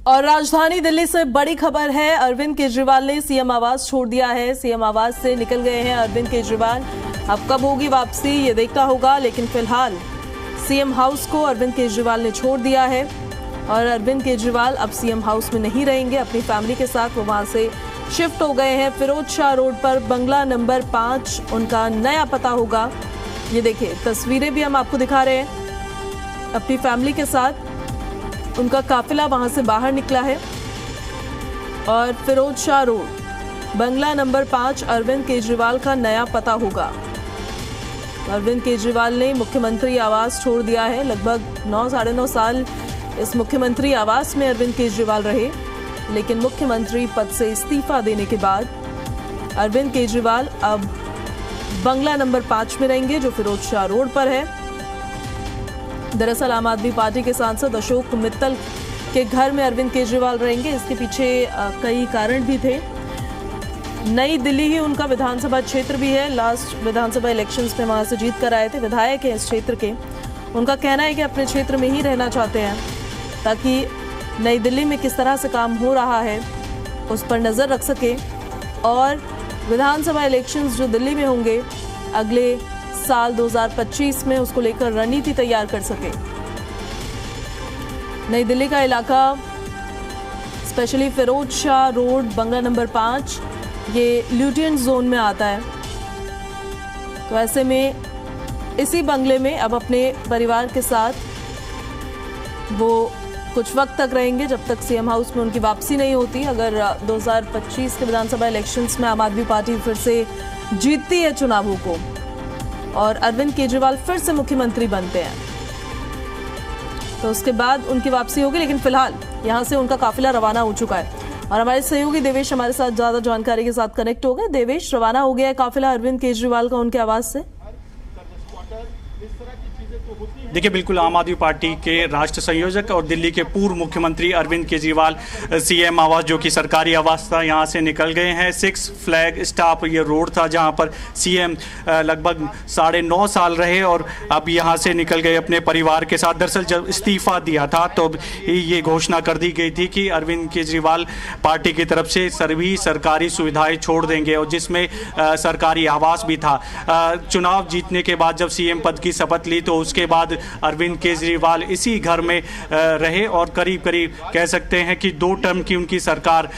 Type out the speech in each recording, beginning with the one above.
और राजधानी दिल्ली से बड़ी खबर है। अरविंद केजरीवाल ने सीएम आवास छोड़ दिया है। सीएम आवास से निकल गए हैं अरविंद केजरीवाल। अब कब होगी वापसी ये देखना होगा, लेकिन फिलहाल सीएम हाउस को अरविंद केजरीवाल ने छोड़ दिया है और अरविंद केजरीवाल अब सीएम हाउस में नहीं रहेंगे। अपनी फैमिली के साथ वो वहां से शिफ्ट हो गए हैं। फिरोज शाह रोड पर बंगला नंबर 5 उनका नया पता होगा। ये देखिए तस्वीरें भी हम आपको दिखा रहे हैं। अपनी फैमिली के साथ उनका काफिला वहां से बाहर निकला है और फिरोज शाह रोड बंगला नंबर 5 अरविंद केजरीवाल का नया पता होगा। अरविंद केजरीवाल ने मुख्यमंत्री आवास छोड़ दिया है। लगभग 9-9.5 साल इस मुख्यमंत्री आवास में अरविंद केजरीवाल रहे, लेकिन मुख्यमंत्री पद से इस्तीफा देने के बाद अरविंद केजरीवाल अब बंगला नंबर 5 में रहेंगे, जो फिरोज शाह रोड पर है। दरअसल आम आदमी पार्टी के सांसद अशोक मित्तल के घर में अरविंद केजरीवाल रहेंगे। इसके पीछे कई कारण भी थे। नई दिल्ली ही उनका विधानसभा क्षेत्र भी है। लास्ट विधानसभा इलेक्शंस में वहां से जीत कर आए थे। विधायक हैं इस क्षेत्र के। उनका कहना है कि अपने क्षेत्र में ही रहना चाहते हैं ताकि नई दिल्ली में किस तरह से काम हो रहा है उस पर नजर रख सके और विधानसभा इलेक्शंस जो दिल्ली में होंगे अगले साल 2025 में उसको लेकर रणनीति तैयार कर सके। नई दिल्ली का इलाका स्पेशली फिरोज शाह रोड बंगला नंबर 5 ये ल्यूटियन जोन में आता है। तो ऐसे में इसी बंगले में अब अपने परिवार के साथ वो कुछ वक्त तक रहेंगे, जब तक सीएम हाउस में उनकी वापसी नहीं होती। अगर 2025 के विधानसभा इलेक्शंस में आम आदमी पार्टी फिर से जीतती है चुनावों को और अरविंद केजरीवाल फिर से मुख्यमंत्री बनते हैं तो उसके बाद उनकी वापसी होगी। लेकिन फिलहाल यहां से उनका काफिला रवाना हो चुका है और हमारे सहयोगी देवेश हमारे साथ ज्यादा जानकारी के साथ कनेक्ट हो गए। देवेश, रवाना हो गया है काफिला अरविंद केजरीवाल का उनके आवास से? देखिए, बिल्कुल आम आदमी पार्टी के राष्ट्र संयोजक और दिल्ली के पूर्व मुख्यमंत्री अरविंद केजरीवाल सीएम आवास, जो कि सरकारी आवास था, यहां से निकल गए हैं। 6 फ्लैग स्टॉप ये रोड था जहां पर सीएम लगभग 9.5 साल रहे और अब यहां से निकल गए अपने परिवार के साथ। दरअसल जब इस्तीफा दिया था तो ये घोषणा कर दी गई थी कि अरविंद केजरीवाल पार्टी की तरफ से सभी सरकारी सुविधाएं छोड़ देंगे और जिसमें सरकारी आवास भी था। चुनाव जीतने के बाद जब सीएम पद की शपथ ली तो उसके बाद अरविंद केजरीवाल इसी घर में रहे और करीब करीब कह सकते हैं कि 2 टर्म की उनकी सरकार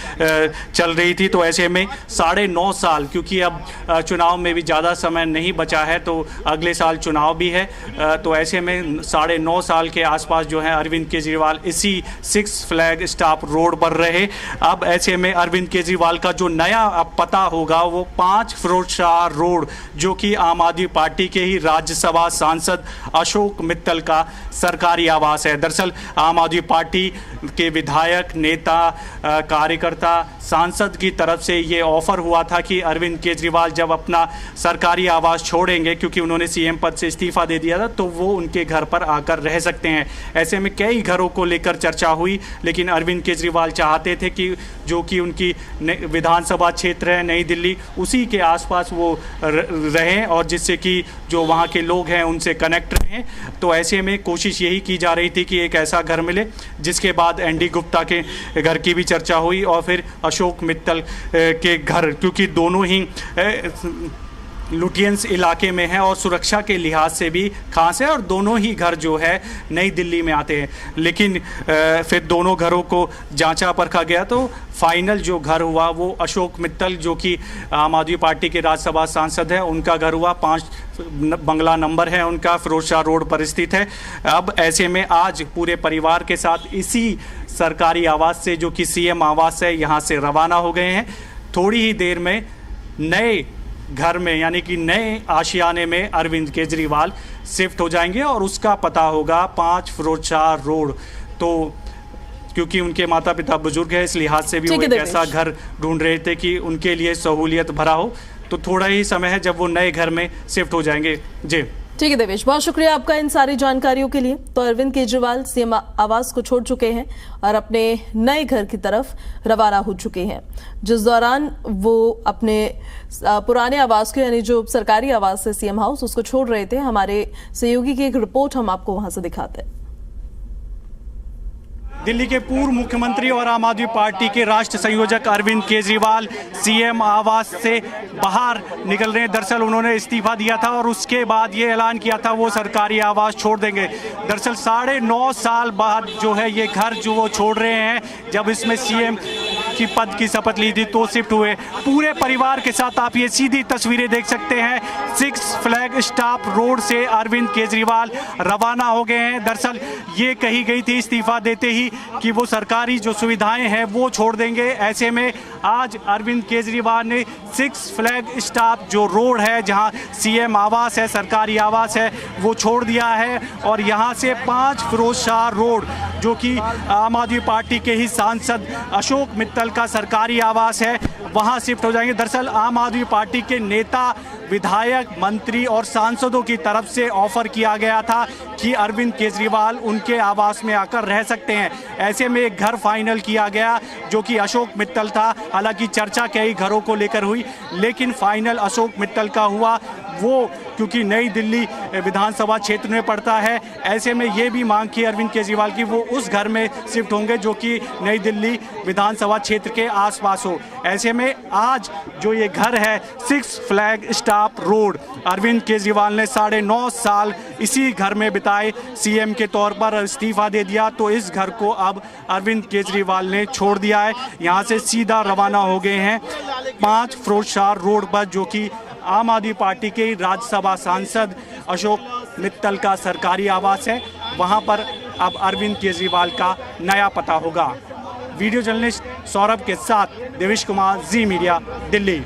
चल रही थी। तो ऐसे में 9.5 साल, क्योंकि अब चुनाव में भी ज़्यादा समय नहीं बचा है तो अगले साल चुनाव भी है, तो ऐसे में 9.5 साल के आसपास जो है अरविंद केजरीवाल इसी 6 फ्लैग स्टॉप रोड पर रहे। अब ऐसे में अरविंद केजरीवाल का जो नया अब पता होगा वो 5 फिरोज शाह रोड, जो कि आम आदमी पार्टी के ही राज्यसभा सांसद अशोक मित्तल का सरकारी आवास है। दरअसल आम आदमी पार्टी के विधायक, नेता, कार्यकर्ता, सांसद की तरफ से ये ऑफर हुआ था कि अरविंद केजरीवाल जब अपना सरकारी आवास छोड़ेंगे, क्योंकि उन्होंने सीएम पद से इस्तीफा दे दिया था, तो वो उनके घर पर आकर रह सकते हैं। ऐसे में कई घरों को लेकर चर्चा हुई, लेकिन अरविंद केजरीवाल चाहते थे कि जो कि उनकी विधानसभा क्षेत्र है नई दिल्ली, उसी के आसपास वो रहें और जिससे कि जो वहाँ के लोग हैं उनसे कनेक्ट रहें। तो ऐसे में कोशिश यही की जा रही थी कि एक ऐसा घर मिले। जिसके बाद एनडी गुप्ता के घर की भी चर्चा हुई और फिर अशोक मित्तल के घर, क्योंकि दोनों ही लुटियंस इलाके में है और सुरक्षा के लिहाज से भी खास है और दोनों ही घर जो है नई दिल्ली में आते हैं। लेकिन फिर दोनों घरों को जांचा परखा गया तो फाइनल जो घर हुआ वो अशोक मित्तल, जो कि आम आदमी पार्टी के राज्यसभा सांसद है, उनका घर हुआ। 5 बंगला नंबर है उनका, फिरोज शाह रोड पर स्थित है। अब ऐसे में आज पूरे परिवार के साथ इसी सरकारी आवास से, जो कि सीएम आवास है, यहाँ से रवाना हो गए हैं। थोड़ी ही देर में नए घर में, यानी कि नए आशियाने में अरविंद केजरीवाल शिफ्ट हो जाएंगे और उसका पता होगा 5 फिरोज शाह रोड। तो क्योंकि उनके माता पिता बुजुर्ग हैं, इस लिहाज से भी वो एक ऐसा घर ढूंढ रहे थे कि उनके लिए सहूलियत भरा हो। तो थोड़ा ही समय है जब वो नए घर में शिफ्ट हो जाएंगे। जी ठीक है देवेश, बहुत शुक्रिया आपका इन सारी जानकारियों के लिए। तो अरविंद केजरीवाल सीएम आवास को छोड़ चुके हैं और अपने नए घर की तरफ रवाना हो चुके हैं, जिस दौरान वो अपने पुराने आवास को, यानी जो सरकारी आवास है सीएम हाउस, उसको छोड़ रहे थे। हमारे सहयोगी की एक रिपोर्ट हम आपको वहां से दिखाते हैं। दिल्ली के पूर्व मुख्यमंत्री और आम आदमी पार्टी के राष्ट्र संयोजक अरविंद केजरीवाल सीएम आवास से बाहर निकल रहे हैं। दरअसल उन्होंने इस्तीफा दिया था और उसके बाद ये ऐलान किया था वो सरकारी आवास छोड़ देंगे। दरअसल 9.5 साल बाद जो है ये घर जो वो छोड़ रहे हैं, जब इसमें सीएम की पद की शपथ ली थी तो शिफ्ट हुए। पूरे परिवार के साथ आप ये सीधी तस्वीरें देख सकते हैं। 6 फ्लैग स्टॉप रोड से अरविंद केजरीवाल रवाना हो गए हैं। दरअसल ये कही गई थी इस्तीफा देते ही कि वो सरकारी जो सुविधाएं हैं वो छोड़ देंगे। ऐसे में आज अरविंद केजरीवाल ने 6 फ्लैग स्टॉप जो रोड है जहां सीएम आवास है, सरकारी आवास है, वो छोड़ दिया है और यहां से 5 फिरोज शाह रोड जो कि आम आदमी पार्टी के ही सांसद अशोक मित्तल का सरकारी आवास है वहां शिफ्ट हो जाएंगे। दरअसल आम आदमी पार्टी के नेता, विधायक, मंत्री और सांसदों की तरफ से ऑफर किया गया था कि अरविंद केजरीवाल उनके आवास में आकर रह सकते हैं। ऐसे में एक घर फाइनल किया गया जो कि अशोक मित्तल था। हालांकि चर्चा कई घरों को लेकर हुई लेकिन फाइनल अशोक मित्तल का हुआ। वो क्योंकि नई दिल्ली विधानसभा क्षेत्र में पड़ता है, ऐसे में ये भी मांग की अरविंद केजरीवाल की वो उस घर में शिफ्ट होंगे जो कि नई दिल्ली विधानसभा क्षेत्र के आसपास हो। ऐसे में आज जो ये घर है 6 flag stop road, Arvind Kejriwal ने 9.5 साल इसी घर में बिताए। सीएम के तौर पर इस्तीफा दे दिया तो इस घर को अब अरविंद केजरीवाल ने छोड़ दिया है। यहाँ से सीधा रवाना हो गए हैं 5 फिरोज शाह रोड पर जो कि आम आदमी पार्टी के राज्यसभा सांसद अशोक मित्तल का सरकारी आवास है। वहां पर अब अरविंद केजरीवाल का नया पता होगा। वीडियो जर्नलिस्ट सौरभ के साथ देवेश कुमार, जी मीडिया, दिल्ली।